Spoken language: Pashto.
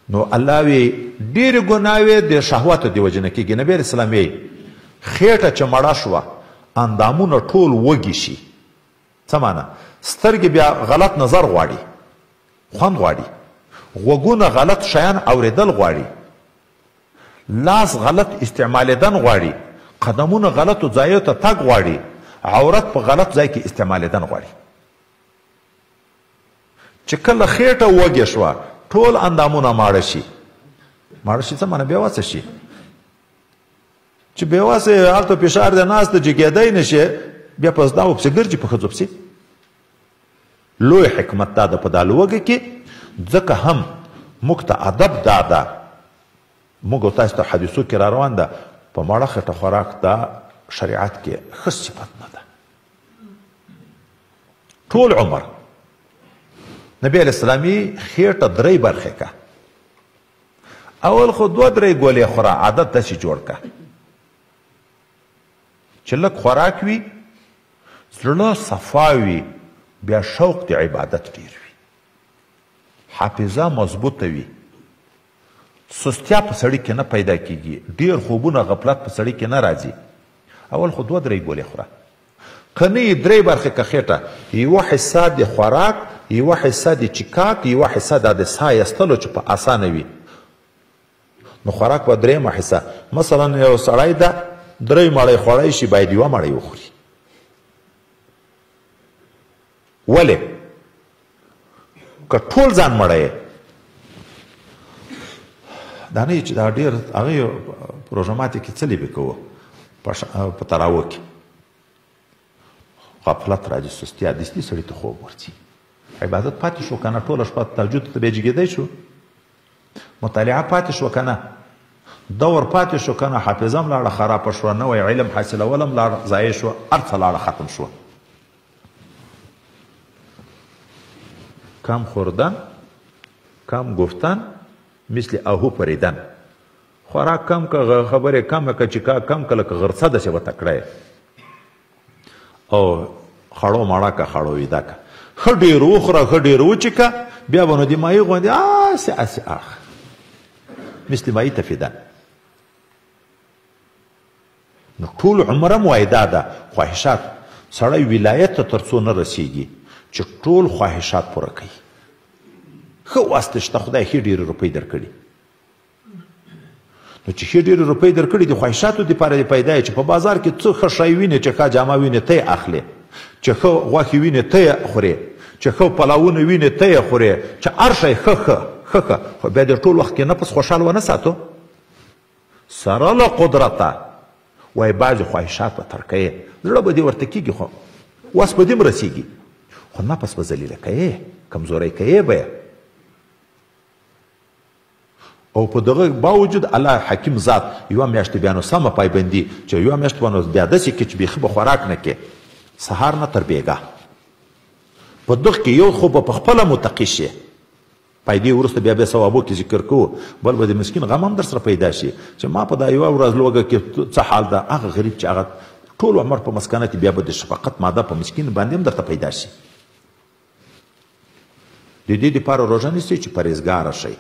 نو الله وی ډېرې ګناوې د شهواتو د وجې نه کېږي. نبي علیه السلام یې خېټه چې مړه شوه اندامونه ټول وږي شي. څه معنا؟ سترګې بیا غلط نظر غواړي، خوند غواړي، غوږونه غلط شیان اورېدل غواړي، لاس غلط استعمالېدن غواړي، قدمونه غلطو ځایو ته تګ غواړي، عورت په غلط ځای کې استعمالېدن غواړي. چې کله خېټه وږې شوه ټول اندامونه ماړه شي. ماړه شي څه معنی؟ بېواسه شي. چې بېواسه یې هلته فشار دی ناست چې کېدی نه شي، بیا په زداو پسې ګرځي په ښځو پسې. لوی حکمت دا ده په دا لوږه کې. ځکه هم موږ ته ادب دا ده، موږ او تاسو ته حدیثو کې را روان ده په مړه خټه خوراک دا شریعت کې ښه صفت نه ده. ټول عمر نبی علیه السلام یې خېټه درې برخې که. اول خو 2-3 ګولې خوره، عادت داسې جوړ که چې لږ خوراک وي، زړه صفا وي، بیا شوق د عبادت ډېر وي، حافظه مضبوطه وي، سستیا په سړي کې نه پیدا کېږي، ډېر خوبونه غفلت په سړي کې نه راځي. اول خو 2-3 ګولې خوره. که نه یې 3 برخې که خېټه، یوه حصه د خوراک، یوه حصه د چکاک، یوه حصه د ساه ایستلو چې په اسانه وي. نو خوراک به 3مه حصه. مثلا یو سړی ده 3 مړۍ خوړی شي، باید 1 مړۍ وخوري. ولې؟ که ټول ځان مړی دا نه چې دا ډېر هغه پروژه کې څه لیبې کوو په تراوه کې غفلت راځي، سستیا دستي سړي ته خوب ورځي. عبادت پاتې شو که نه؟ ټوله شپه تهجد ته بیا جګېدی شو، مطالعه پاتې شو که نه، دور پاتې شو که نه، حافظه هم لاړه خرابه شوه، نوی علم حاصلول هم لاړه ضایع شو، هر څه لاړه ختم شوه. کم خوردن، کم گفتن، مثل آهو پریدن. خوراک کم که، خبرې کم که، چکاک کم که، لکه غرڅه داسې وتکړی او خړو ماړه که، خړو ویده که. ښه ډېر وخوره، ښه ډېر وچکه، بیا به نو د مایي غوندې آسې آسې اخ مثل مایي تفیدن. نو ټول عمره موایده ده خواهشات. سړی ولایت ته تر څو نه رسیږي چې ټول خواهشات پوره کوي. ښه واسطه شته، خدای ښې ډېرې روپۍ درکړي. نو چې ښې ډېرې روپۍ درکړي د خواهشاتو دپاره دې پیدا یې چې په بازار کې څه ښه شی وینې، چې ښه جامه وینې ته یې اخلې، چې ښه غوښې وینې ته یې خورې، چې ښه پلاونه وینې ته یې خورې، چې هر شی ښه ښه ښه ښه. خو بیا د ټول وخت کې نفس خوشحال ونه ساتو. سره له قدرته وایي بعضې خواهشات به ترکوې، زړه به دې ورته کېږي، خو وس به دې هم رسېږي، خو نفس به ذلیله کوې، کمزوری کوې به یې. او په دغه باوجود الله حکیم ذات یوه میاشت بیا نو سمه پایبندي، چې یوه میاشت به نو بیا داسې کې چې بیخي به خوراک نه کې، سهار نه تر بېګا. په دغه کې یو خو به په خپله متقي شي، پیدې وروسته بیا بیا ثوابو کې ذکر کوو، بل به د مسکین غم هم در سره پیدا شي چې ما په دا یوه ورځ لوږه کې څه حال ده. هغه غریب چې هغه ټول عمر په مسکنه کې، بیا به د شفقت ماده په مسکین باندې هم درته پیدا شي. د دې دپاره روژه نیسئ چې پرهیزګاره شئ.